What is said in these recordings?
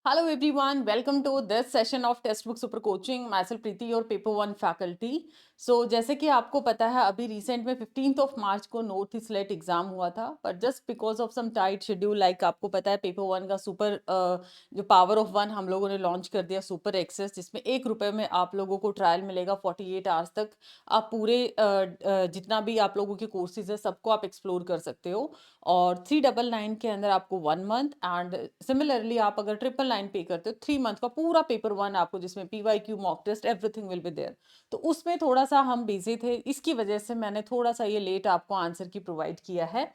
Hello everyone, welcome to this session of Textbook Super Coaching. Myself Preeti, your Paper 1 faculty. So जैसे कि आपको पता है अभी रिसेंट में 15th ऑफ मार्च को नॉर्थ ईस्ट स्लेट एग्जाम हुआ था, पर just because of some tight schedule, like आपको पता है पेपर 1 का सुपर जो पावर ऑफ 1 हम लोगों ने लॉन्च कर दिया सुपर एक्सेस, जिसमें ₹1 में आप लोगों को ट्रायल मिलेगा 48 आवर्स तक। आप पूरे जितना भी आप लोगों के कोर्सेज है सबको आप एक्सप्लोर कर सकते हो। और 399 के अंदर आपको 1 मंथ, एंड सिमिलरली आप अगर 999 पे करते हो 3 मंथ का पूरा पेपर 1 आपको, जिसमें PYQ mock test everything will be there. तो उसमें थोड़ा सा हम बिजी थे, इसकी वजह से मैंने थोड़ा सा ये लेट आपको आंसर की प्रोवाइड किया है।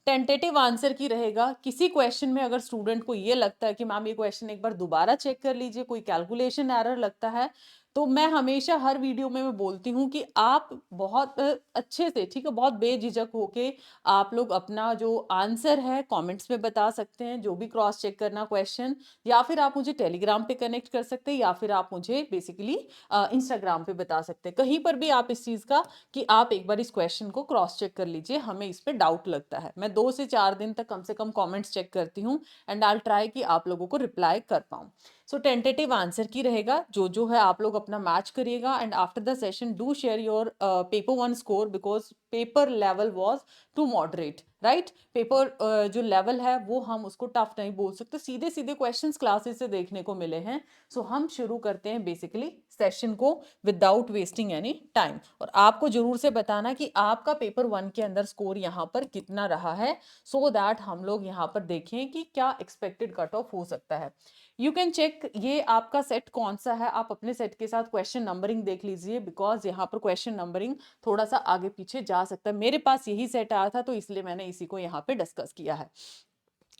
टेंटेटिव आंसर की रहेगा। किसी क्वेश्चन में अगर स्टूडेंट को ये लगता है कि मैम ये क्वेश्चन एक बार दोबारा चेक कर लीजिए, कोई कैलकुलेशन एरर लगता है, तो मैं हमेशा हर वीडियो में मैं बोलती हूँ कि आप बहुत अच्छे से, ठीक है, बहुत बेझिझक होके आप लोग अपना जो आंसर है कमेंट्स में बता सकते हैं, जो भी क्रॉस चेक करना क्वेश्चन, या फिर आप मुझे टेलीग्राम पे कनेक्ट कर सकते हैं, या फिर आप मुझे बेसिकली इंस्टाग्राम पे बता सकते हैं। कहीं पर भी आप इस चीज़ का कि आप एक बार इस क्वेश्चन को क्रॉस चेक कर लीजिए, हमें इस पे डाउट लगता है। मैं 2 से 4 दिन तक कम से कम कमेंट्स चेक करती हूँ, एंड आई विल ट्राई कि आप लोगों को रिप्लाई कर पाऊँ। सो टेंटेटिव आंसर की रहेगा, जो है आप लोग अपना मैच करिएगा, and after the session do share your paper 1 score, because paper level was too moderate, right. Paper जो लेवल है वो हम उसको टफ नहीं बोल सकते, सीधे सीधे क्वेश्चंस क्लासेस से देखने को मिले हैं। सो हम शुरू करते हैं बेसिकली सेशन को विदाउट वेस्टिंग एनी टाइम। और आपको जरूर से बताना कि आपका पेपर 1 के अंदर स्कोर यहाँ पर कितना रहा है, सो दैट हम लोग यहाँ पर देखें कि क्या एक्सपेक्टेड कट ऑफ हो सकता है। यू कैन चेक ये आपका सेट कौन सा है, आप अपने सेट के साथ क्वेश्चन नंबरिंग देख लीजिए, बिकॉज यहाँ पर क्वेश्चन नंबरिंग थोड़ा सा आगे पीछे जा सकता है। मेरे पास यही सेट आया था, तो इसलिए मैंने इसी को यहाँ पे डिस्कस किया है।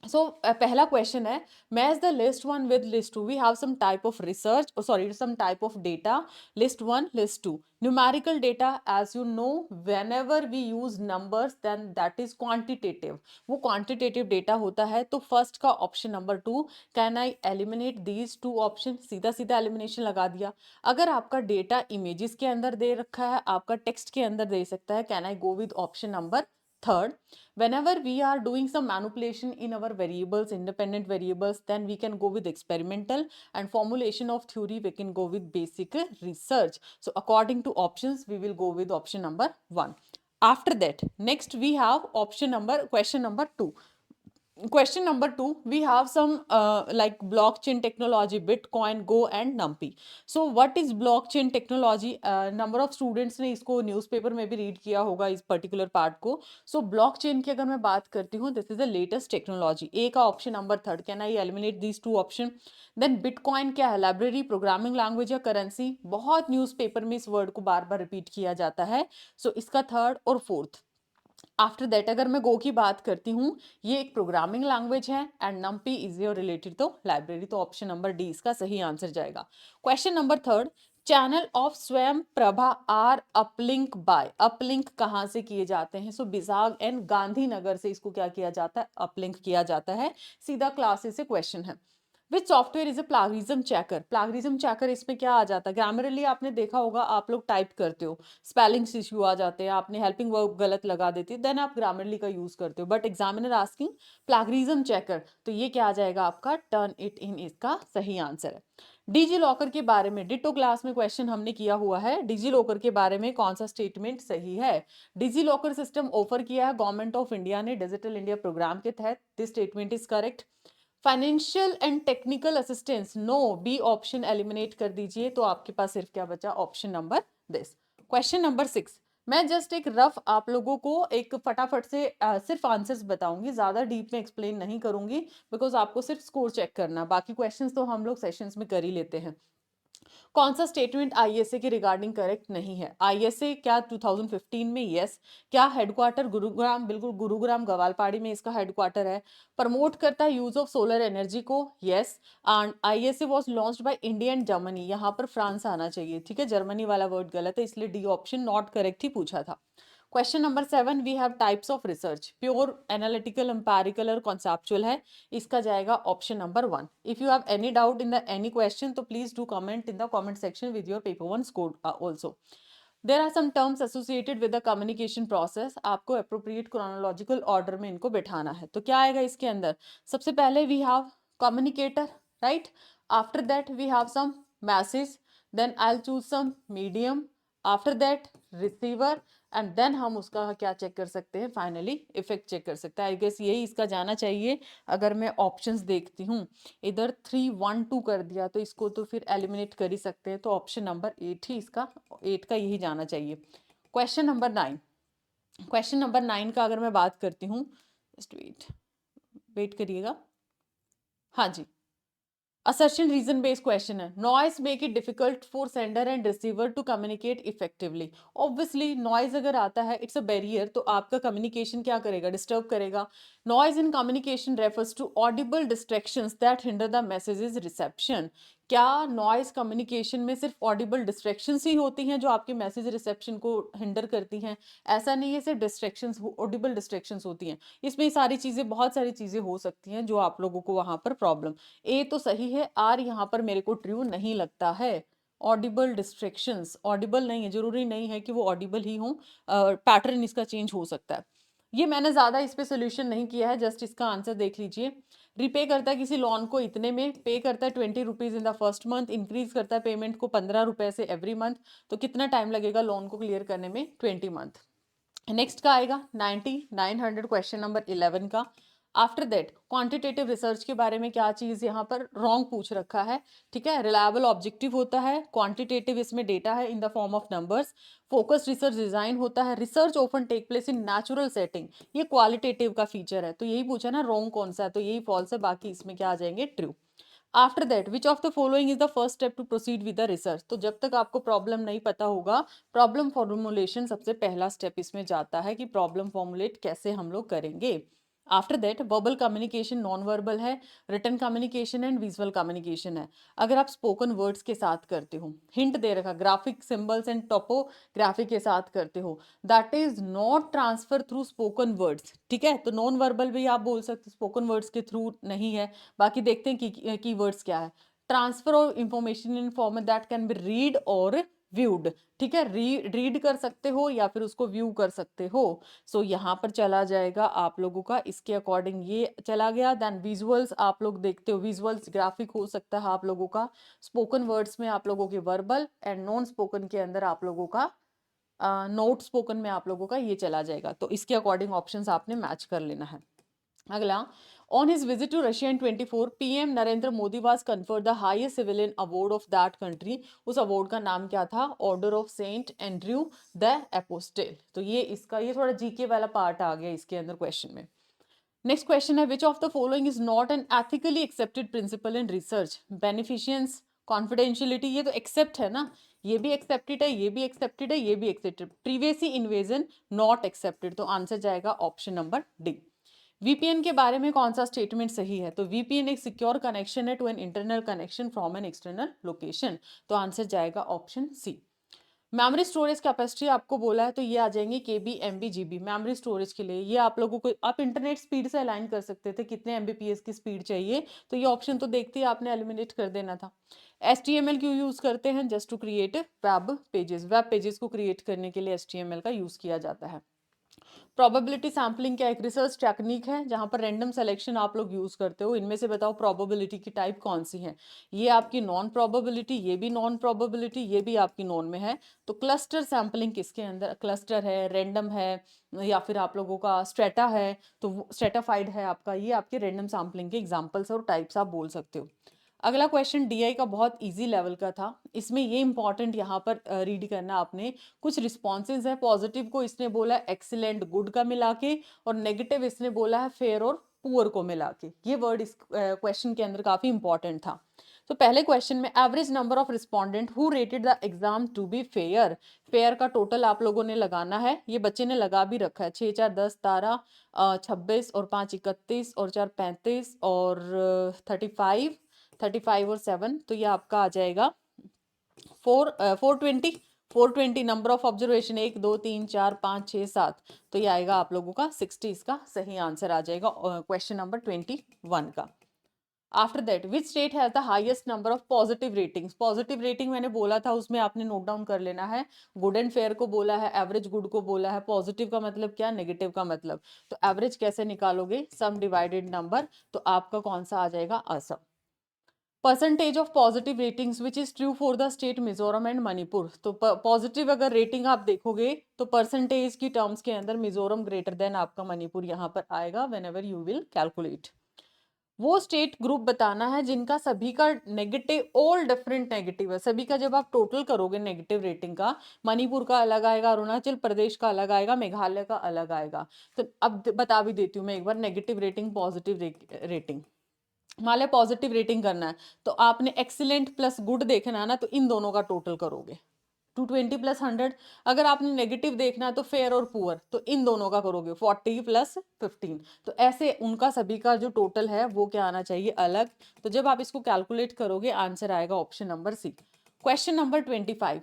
So पहला क्वेश्चन है, match the list 1 with list 2. We have some type of research, some type of data, list 1, list 2. Numerical data, as you know, whenever we use numbers then that is quantitative. वो quantitative data होता है। तो first का option number 2, can I eliminate these 2 option, सीधा सीधा elimination लगा दिया। अगर आपका डेटा इमेजेस के अंदर दे रखा है, आपका टेक्स्ट के अंदर दे सकता है, can I go with option number third. Whenever we are doing some manipulation in our variables, independent variables, then we can go with experimental, and formulation of theory we can go with basic research. So according to options we will go with option number 1. After that, next we have question number 2. Question number 2, we have some like blockchain technology, Bitcoin, Go and NumPy. So what is blockchain technology? Number of students ने इसको newspaper में भी read किया होगा इस particular part को। सो blockchain की अगर मैं बात करती हूँ, this is the latest technology. A का option number third, can I eliminate these 2 option. Then Bitcoin क्या है, लाइब्रेरी, प्रोग्रामिंग लैंग्वेज या करेंसी? बहुत न्यूज़पेपर में इस वर्ड को बार बार रिपीट किया जाता है। सो इसका थर्ड और फोर्थ। आफ्टर दैट अगर मैं गो की बात करती हूँ, ये एक प्रोग्रामिंग लैंग्वेज है, and NumPy is your related तो लाइब्रेरी, तो ऑप्शन नंबर डी इसका सही आंसर जाएगा। Question number third, channel of Swayam Prabha are uplink by, uplink कहाँ से किए जाते हैं? सो बिजाग एंड गांधीनगर से इसको क्या किया जाता है, अपलिंक किया जाता है। सीधा क्लासेस से क्वेश्चन है। Which software is a plagiarism checker? Plagiarism checker इसमें क्या आ जाता है? ग्रामरली आपने देखा होगा, आप लोग टाइप करते हो, स्पेलिंग्स इश्यू आ जाते हैं, आपने हेल्पिंग वर्ब गलत लगा देती है, देन आप ग्रामरली का यूज करते हो, but examiner asking plagiarism checker, तो ये क्या आ जाएगा आपका, टर्न इट इन, इसका सही आंसर है। डिजी लॉकर के बारे में डिटो क्लास में क्वेश्चन हमने किया हुआ है, डिजी लॉकर के बारे में कौन सा स्टेटमेंट सही है? डिजी लॉकर सिस्टम ऑफर किया है गवर्नमेंट ऑफ इंडिया ने डिजिटल इंडिया प्रोग्राम के तहत, this statement is correct. Financial and technical assistance, no, B option eliminate कर दीजिए, तो आपके पास सिर्फ क्या बचा, option number this. Question number 6, मैं जस्ट एक रफ आप लोगों को एक फटाफट से सिर्फ आंसर्स बताऊंगी, ज्यादा डीप में एक्सप्लेन नहीं करूंगी, बिकॉज आपको सिर्फ स्कोर चेक करना, बाकी क्वेश्चंस तो हम लोग सेशंस में कर ही लेते हैं। कौन सा स्टेटमेंट आईएसए के रिगार्डिंग करेक्ट नहीं है? आईएसए क्या 2015 में? यस। क्या हेडक्वार्टर गुरुग्राम? बिल्कुल, गुरुग्राम गवालपाड़ी में इसका हेडक्वार्टर है। प्रमोट करता है यूज ऑफ सोलर एनर्जी को? Yes. And ISA was launched by India and Germany, यहाँ पर फ्रांस आना चाहिए, ठीक है, जर्मनी वाला वर्ड गलत है, इसलिए डी ऑप्शन नॉट करेक्ट ही पूछा था। Question number 7, we have types of research, pure, analytical, empirical और कॉन्सेप्चुअल है, इसका जाएगा option number 1। If you have any doubt in the any question, तो please do comment in the comment section with your paper 1 score also. There are some terms associated with the communication process, आपको appropriate chronological order में इनको बैठाना है, तो क्या आएगा इसके अंदर? सबसे पहले we have communicator, right? After that we have some message, then I'll choose some medium, after that receiver, and then हम उसका क्या चेक कर सकते हैं, फाइनली इफेक्ट चेक कर सकते हैं। आई गेस यही इसका जाना चाहिए। अगर मैं ऑप्शंस देखती हूँ, इधर 3 1 2 कर दिया तो इसको तो फिर एलिमिनेट कर ही सकते हैं, तो ऑप्शन नंबर 8 ही इसका, 8 का यही जाना चाहिए। क्वेश्चन नंबर 9, क्वेश्चन नंबर 9 का अगर मैं बात करती हूँ, जस्ट वेट, वेट करिएगा, हाँ जी, assertion reason based question है। Noise make it difficult for sender and receiver to communicate effectively. Obviously noise अगर आता है it's a barrier, तो आपका communication क्या करेगा, disturb करेगा। Noise in communication refers to audible distractions that hinder the message's reception. क्या नॉइज कम्युनिकेशन में सिर्फ ऑडिबल डिस्ट्रैक्शंस ही होती हैं जो आपके मैसेज रिसेप्शन को हिंडर करती हैं? ऐसा नहीं है, सिर्फ डिस्ट्रैक्शंस, ऑडिबल डिस्ट्रैक्शंस होती हैं। इसमें सारी चीज़ें, बहुत सारी चीज़ें हो सकती हैं जो आप लोगों को वहाँ पर प्रॉब्लम। ए तो सही है, आर यहाँ पर मेरे को ट्रू नहीं लगता है। ऑडिबल डिस्ट्रैक्शंस, ऑडिबल नहीं है, जरूरी नहीं है कि वो ऑडिबल ही हो, पैटर्न इसका चेंज हो सकता है। ये मैंने ज़्यादा इस पे सोल्यूशन नहीं किया है, जस्ट इसका आंसर देख लीजिए। रिपे करता है किसी लोन को इतने में, पे करता है 20 rupees in the first month, increase करता है पेमेंट को 15 रुपए से एवरी मंथ, तो कितना टाइम लगेगा लोन को क्लियर करने में? 20 मंथ। नेक्स्ट का आएगा 900 क्वेश्चन नंबर 11 का। आफ्टर दैट क्वांटिटेटिव रिसर्च के बारे में क्या चीज यहाँ पर रॉन्ग पूछ रखा है, ठीक है। रिलायबल ऑब्जेक्टिव होता है, क्वांटिटेटिव इसमें डेटा है in the form of numbers, focus research design होता है, research often take place in natural setting, ये क्वालिटेटिव का फीचर है। तो यही पूछा ना रॉन्ग कौन सा है, तो यही फॉल्स है, बाकी इसमें क्या आ जाएंगे? True. After that which of the following is the first step to proceed with the research, तो जब तक आपको प्रॉब्लम नहीं पता होगा, प्रॉब्लम फॉर्मुलेशन सबसे पहला स्टेप इसमें जाता है कि प्रॉब्लम फॉर्मुलेट कैसे हम लोग करेंगे। After that verbal communication non verbal है, written communication and visual communication है। अगर आप स्पोकन वर्ड्स के साथ करते हो, हिंट दे रखा ग्राफिक सिंबल्स एंड टोपोग्राफी के साथ करते हो, that is not transfer through spoken words, ठीक है। तो नॉन वर्बल भी आप बोल सकते, स्पोकन वर्ड्स के थ्रू नहीं है। बाकी देखते हैं कि कीवर्ड्स क्या है। Transfer of information in format that can be read और व्यूड, ठीक है। रीड कर सकते हो या फिर उसको व्यू कर सकते हो। सो यहाँ पर चला जाएगा आप लोगों का, इसके अकॉर्डिंग ये चला गया। देन विजुअल्स आप लोग देखते हो, विजुअल्स ग्राफिक हो सकता है आप लोगों का। स्पोकन वर्ड्स में आप लोगों के वर्बल, एंड नॉन स्पोकन के अंदर आप लोगों का नोट स्पोकन में आप लोगों का ये चला जाएगा। तो इसके अकॉर्डिंग ऑप्शंस आपने मैच कर लेना है। अगला, on his visit to Russia in 24 PM Narendra Modi was conferred the highest civilian award of that country. उस अवार्ड का नाम क्या था? Order of Saint Andrew the apostle. तो ये इसका, ये थोड़ा जीके वाला पार्ट आ गया इसके अंदर क्वेश्चन में। नेक्स्ट क्वेश्चन है, which of the following is not an ethically accepted principle in research? Beneficence, confidentiality, ये तो एक्सेप्ट है ना, ये भी एक्सेप्टेड है, ये भी एक्सेप्टेड है, ये भी एक्सेप्टेड। प्रीवियसी इन्वेजन नॉट एक्सेप्टेड, तो आंसर जाएगा ऑप्शन नंबर डी। वीपीएन के बारे में कौन सा स्टेटमेंट सही है? तो वीपीएन एक सिक्योर कनेक्शन है to an internal connection from an external location, तो आंसर जाएगा option C. Memory storage capacity आपको बोला है, तो ये आ जाएंगे KB, MB, GB. Memory storage के लिए ये आप लोगों को, आप इंटरनेट स्पीड से अलाइन कर सकते थे, कितने एमबीपीएस की स्पीड चाहिए, तो ये ऑप्शन तो देखते ही आपने एलिमिनेट कर देना था। एचटीएमएल क्यों यूज करते हैं? Just to create web pages, web pages को क्रिएट करने के लिए एचटीएमएल का यूज किया जाता है। प्रोबेबिलिटी सैम्पलिंग क्या एक रिसर्च टेक्निक है जहां पर रैंडम सिलेक्शन आप लोग यूज करते हो। इनमें से बताओ प्रोबेबिलिटी की टाइप कौन सी है? ये आपकी नॉन प्रोबेबिलिटी, ये भी नॉन प्रोबेबिलिटी, ये भी आपकी नॉन में है। तो क्लस्टर सैम्पलिंग किसके अंदर? क्लस्टर है, रैंडम है, या फिर आप लोगों का स्ट्रेटा है, तो स्ट्रेटाफाइड है आपका। ये आपके रैंडम सैम्पलिंग के एग्जाम्पल्स और टाइप्स आप बोल सकते हो। अगला क्वेश्चन डीआई का बहुत इजी लेवल का था, इसमें ये इंपॉर्टेंट यहाँ पर रीड करना आपने। कुछ रिस्पॉन्सेज है, पॉजिटिव को इसने बोला एक्सीलेंट गुड का मिला के, और नेगेटिव इसने बोला है फेयर और पुअर को मिला के। ये वर्ड इस क्वेश्चन के अंदर काफी इंपॉर्टेंट था। तो पहले क्वेश्चन में average number of respondent who rated the exam to be fair, fair का टोटल आप लोगों ने लगाना है। ये बच्चे ने लगा भी रखा है, 6 4 10 12 26 और 5 31 और 4 35 और 35, 35 और 7, तो ये आपका आ जाएगा 420 नंबर ऑफ ऑब्जर्वेशन, 1 2 3 4 5 6 7, तो ये आएगा आप लोगों का 60, इसका सही आंसर आ जाएगा क्वेश्चन नंबर 21 का। After that which state has the highest number of positive ratings? Positive rating मैंने बोला था, उसमें आपने नोट डाउन कर लेना है। गुड एंड फेयर को बोला है, एवरेज गुड को बोला है। पॉजिटिव का मतलब क्या, नेगेटिव का मतलब। तो एवरेज कैसे निकालोगे? सम डिवाइडेड नंबर, तो आपका कौन सा आ जाएगा? Assam. Percentage of positive ratings which is true for the state Mizoram and Manipur. तो पॉजिटिव अगर रेटिंग आप देखोगे तो परसेंटेज की टर्म्स के अंदर मिजोरम ग्रेटर देन आपका मणिपुर यहाँ पर आएगा when ever you will calculate. वो स्टेट ग्रुप बताना है जिनका सभी का नेगेटिव ऑल डिफरेंट नेगेटिव है, सभी का जब आप टोटल करोगे नेगेटिव रेटिंग का, मणिपुर का अलग आएगा, अरुणाचल प्रदेश का अलग आएगा, मेघालय का अलग आएगा। तो अब बता भी देती हूँ मैं एक बार नेगेटिव रेटिंग पॉजिटिव रेटिंग। मान लिया पॉजिटिव रेटिंग करना है तो आपने एक्सीलेंट प्लस गुड देखना है ना, तो इन दोनों का टोटल करोगे 220 प्लस 100। अगर आपने नेगेटिव देखना है तो फेयर और पुअर, तो इन दोनों का करोगे 40 प्लस 15। तो ऐसे उनका सभी का जो टोटल है वो क्या आना चाहिए, अलग। तो जब आप इसको कैलकुलेट करोगे आंसर आएगा option number C. Question number 25,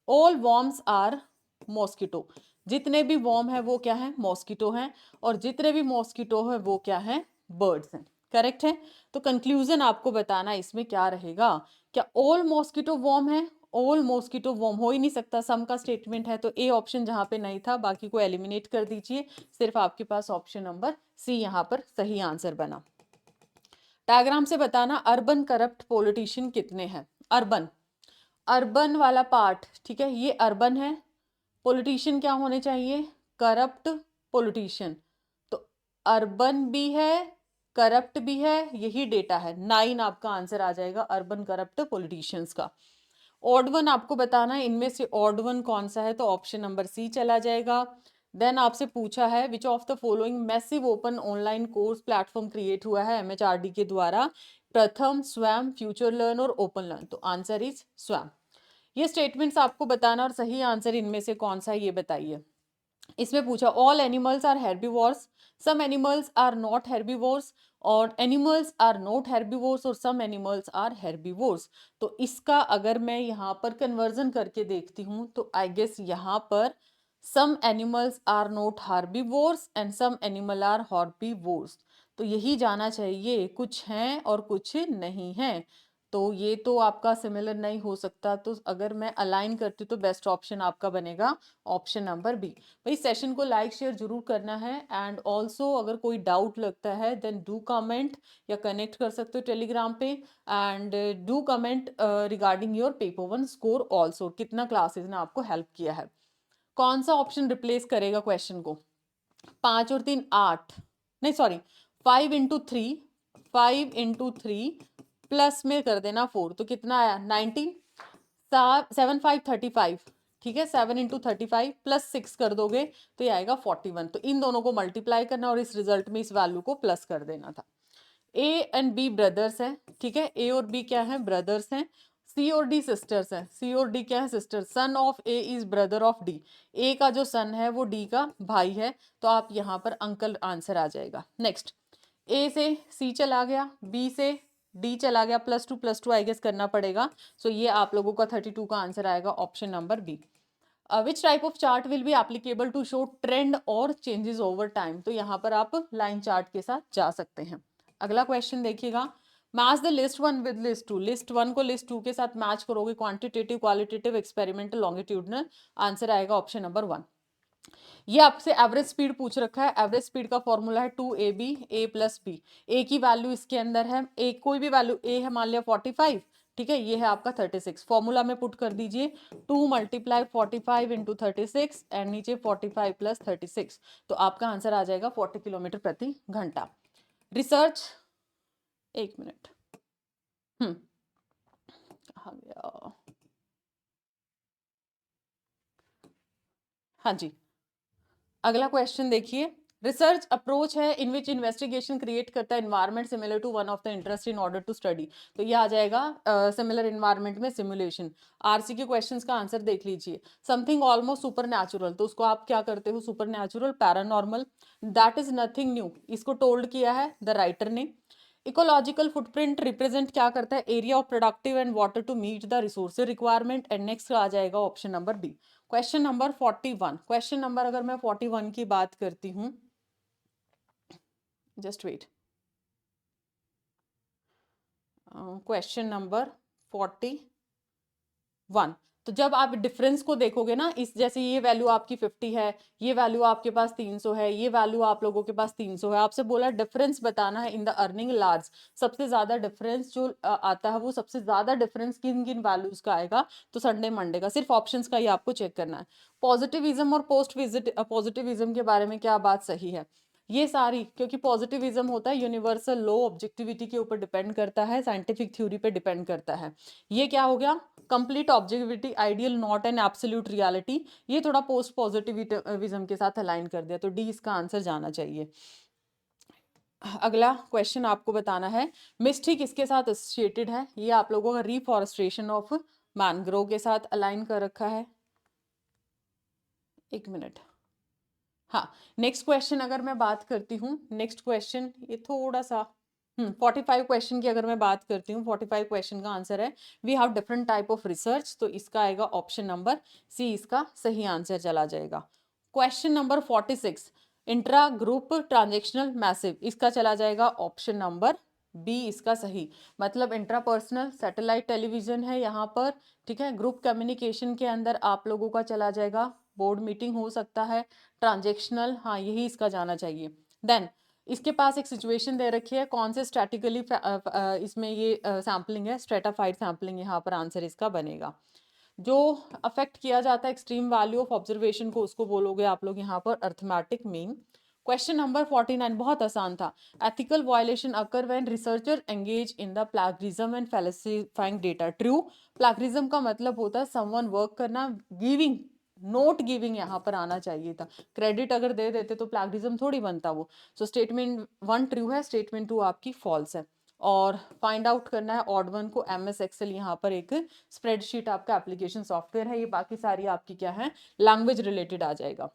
all worms are mosquito. जितने भी वॉर्म है वो क्या है, मॉस्किटो हैं, और जितने भी मॉस्किटो है वो क्या है, बर्ड्स हैं। करेक्ट है। तो कंक्लूजन आपको बताना इसमें क्या रहेगा, क्या ऑल मॉस्किटो वॉर्म है, ऑल मॉस्किटो वॉर्म हो ही नहीं सकता, सम का स्टेटमेंट है, तो ए ऑप्शन जहां पे नहीं था बाकी को एलिमिनेट कर दीजिए, सिर्फ आपके पास ऑप्शन नंबर सी यहाँ पर सही आंसर बना। डायग्राम से बताना अर्बन करप्ट पॉलिटिशियन कितने हैं। अर्बन, अर्बन वाला पार्ट ठीक है, ये अर्बन है। पॉलिटिशियन क्या होने चाहिए, करप्ट पॉलिटिशियन। तो अर्बन भी है, करप्ट भी है, यही डेटा है। 9 आपका आंसर आ जाएगा अर्बन करप्ट पॉलिटिशियंस का। ऑड वन आपको बताना है इनमें से ऑड वन कौन सा है, तो ऑप्शन नंबर सी चला जाएगा। देन आपसे पूछा है which of the following massive open online course platform create हुआ है एमएचआरडी के द्वारा, प्रथम, स्वयं, फ्यूचर लर्न और ओपन लर्न। तो आंसर इज स्वयं। ये स्टेटमेंट्स आपको बताना और सही आंसर इनमें से कौन सा है ये बताइए। इसमें पूछा all animals are herbivores, some animals are not herbivores, और एनिमल्स आर नॉट हेर्बीवोर्स, और सम एनिमल्स आर हेर्बीवोर्स। तो इसका अगर मैं यहाँ पर कन्वर्जन करके देखती हूँ तो आई गेस यहाँ पर some animals are not herbivores and some animal are herbivores. तो यही जाना चाहिए, कुछ हैं और कुछ नहीं है। तो ये तो आपका सिमिलर नहीं हो सकता, तो अगर मैं अलाइन करती हूँ तो बेस्ट ऑप्शन आपका बनेगा ऑप्शन नंबर बी। भाई सेशन को लाइक शेयर जरूर करना है, एंड ऑल्सो अगर कोई डाउट लगता है देन डू कमेंट, या कनेक्ट कर सकते हो टेलीग्राम पे, and do comment regarding your paper one score also, कितना क्लासेस ने आपको हेल्प किया है। कौन सा ऑप्शन रिप्लेस करेगा क्वेश्चन को, 5 और 3 8, नहीं सॉरी 5 × 3, 5 × 3 प्लस में कर देना 4, तो कितना आया 19, 7 5 35, ठीक है 7 × 35 प्लस 6 कर दोगे तो ये आएगा 41। तो इन दोनों को मल्टीप्लाई करना और इस रिजल्ट में इस वैल्यू को प्लस कर देना था। ए एंड बी ब्रदर्स हैं, ठीक है, ए और बी क्या है, ब्रदर्स हैं। सी और डी सिस्टर्स हैं, सी और डी क्या है, sister. Son of A is brother of D, A का जो सन है वो डी का भाई है, तो आप यहाँ पर अंकल आंसर आ जाएगा। नेक्स्ट, ए से सी चला गया, बी से डी चला गया, +2 आई गेस करना पड़ेगा। सो ये आप लोगों का 32 का आंसर आएगा option number B. Which type of chart will be applicable to show trend और चेंजेस ओवर टाइम। तो यहाँ पर आप लाइन चार्ट के साथ जा सकते हैं। अगला क्वेश्चन देखिएगा, match the list one with list two. List one को लिस्ट टू के साथ मैच करोगे, quantitative, qualitative, experimental, longitudinal. Answer आएगा ऑप्शन नंबर 1। ये आपसे एवरेज स्पीड पूछ रखा है, एवरेज स्पीड का फॉर्मूला है 2ab a + b। ए की वैल्यू इसके अंदर है, ए कोई भी वैल्यू, ए है मान लिया 45, ठीक है, ये है आपका 36। फॉर्मूला में पुट कर दीजिए 2 × 45 × 36 एंड नीचे 45 + 36, तो आपका आंसर आ जाएगा 40 किलोमीटर प्रति घंटा। रिसर्च, एक मिनट, कहाँ गया, हाँ जी, अगला क्वेश्चन देखिए, रिसर्च अप्रोच है इन विच इन्वेस्टिगेशन क्रिएट करता है environment similar to one of the interest in order to study. तो ये आ जाएगा सिमिलर एनवायरनमेंट में सिमुलेशन। आरसी के क्वेश्चंस का आंसर देख लीजिए, समथिंग ऑलमोस्ट सुपर नेचुरल, तो उसको आप क्या करते हो, super natural, paranormal, that is nothing new, इसको टोल्ड किया है द राइटर ने। इकोलॉजिकल फुटप्रिंट रिप्रेजेंट क्या करता है, area of productive and water to meet the resources requirement, and next आ जाएगा option number B. Question number 41, question number अगर मैं 41 की बात करती हूँ, जस्ट वेट, क्वेश्चन नंबर 41, तो जब आप डिफरेंस को देखोगे ना, इस जैसे ये वैल्यू आपकी 50 है, ये वैल्यू आपके पास 300 है, ये वैल्यू आप लोगों के पास 300 है, आपसे बोला डिफरेंस बताना है इन द अर्निंग लार्ज। सबसे ज्यादा डिफरेंस जो आता है वो सबसे ज्यादा डिफरेंस किन किन वैल्यूज का आएगा, तो संडे मंडे का। सिर्फ ऑप्शंस का ही आपको चेक करना है। पॉजिटिविज्म और पोस्ट विजिट पॉजिटिविज्म के बारे में क्या बात सही है, ये सारी, क्योंकि पॉजिटिविज्म होता है यूनिवर्सल लॉ ऑब्जेक्टिविटी के ऊपर डिपेंड करता है, साइंटिफिक थ्योरी पे डिपेंड करता है। ये क्या हो गया, complete objectivity, ideal not an absolute reality, ये थोड़ा पोस्ट पॉजिटिविज्म के साथ अलाइन कर दिया, तो डी इसका आंसर जाना चाहिए। अगला क्वेश्चन आपको बताना है मिस्टी किसके साथ एसोसिएटेड है, ये आप लोगों का रिफॉरेस्टेशन ऑफ मैनग्रोव के साथ अलाइन कर रखा है। एक मिनट। हाँ, नेक्स्ट क्वेश्चन अगर मैं बात करती हूँ, नेक्स्ट क्वेश्चन ये थोड़ा सा 45 क्वेश्चन की अगर मैं बात करती हूँ, 45 क्वेश्चन का आंसर है we have different type of research, तो इसका आएगा ऑप्शन नंबर सी, इसका सही आंसर चला जाएगा। Question number 46 intra group transactional massive, इसका चला जाएगा ऑप्शन नंबर बी, इसका सही। मतलब इंट्रा पर्सनल सैटेलाइट टेलीविजन है यहाँ पर, ठीक है। ग्रुप कम्युनिकेशन के अंदर आप लोगों का चला जाएगा बोर्ड मीटिंग हो सकता है, ट्रांजेक्शनल, हाँ यही इसका जाना चाहिए। देन इसके पास एक सिचुएशन दे रखी है, कौन से स्ट्रेटिकली इसमें ये सैम्पलिंग है, स्ट्रेटाफाइड सैम्पलिंग, यहाँ पर आंसर इसका बनेगा। जो अफेक्ट किया जाता है एक्सट्रीम वैल्यू ऑफ ऑब्जर्वेशन को, उसको बोलोगे आप लोग यहाँ पर अर्थमेटिक मीन। क्वेश्चन नंबर 49 बहुत आसान था, ethical violation occur when researcher engage in the plagiarism and falsifying data. True, plagiarism का मतलब होता है समवन वर्क करना, गिविंग, नोट गिविंग यहाँ पर आना चाहिए था, क्रेडिट अगर दे देते तो प्लैगियरिज्म थोड़ी बनता वो। सो स्टेटमेंट 1 ट्रू है, स्टेटमेंट 2 आपकी फॉल्स है। और फाइंड आउट करना है ऑड वन को, MS एक्सेल यहाँ पर एक स्प्रेडशीट आपका एप्लीकेशन सॉफ्टवेयर है, ये बाकी सारी आपकी क्या है, लैंग्वेज रिलेटेड आ जाएगा।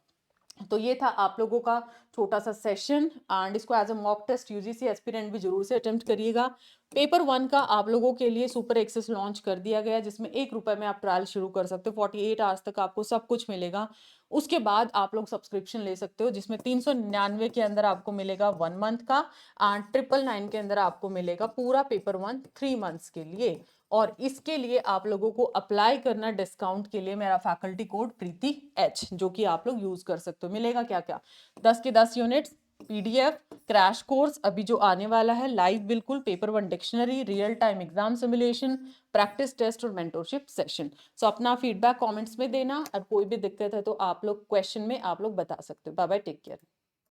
तो ये था आप लोगों का छोटा सा सेशन, एंड इसको as a mock test UGC aspirant भी जरूर से अटेम्प्ट करिएगा। पेपर 1 का आप लोगों के लिए सुपर एक्सेस लॉन्च कर दिया गया, जिसमें 1 रुपए में आप ट्रायल शुरू कर सकते हो, 48 आवर्स तक आपको सब कुछ मिलेगा। उसके बाद आप लोग सब्सक्रिप्शन ले सकते हो, जिसमें 399 के अंदर आपको मिलेगा 1 मंथ का, एंड 999 के अंदर आपको मिलेगा पूरा पेपर 1 3 मंथ्स के लिए। और इसके लिए आप लोगों को अप्लाई करना डिस्काउंट के लिए मेरा फैकल्टी कोड प्रीति H, जो कि आप लोग यूज कर सकते हो। मिलेगा क्या क्या, 10 के 10 यूनिट्स, PDF, क्रैश कोर्स अभी जो आने वाला है लाइव बिल्कुल, paper 1 dictionary, real time exam simulation, practice test और मेंटोरशिप सेशन। सो अपना फीडबैक कमेंट्स में देना, और कोई भी दिक्कत है तो आप लोग क्वेश्चन में आप लोग बता सकते हो। Bye bye, take care.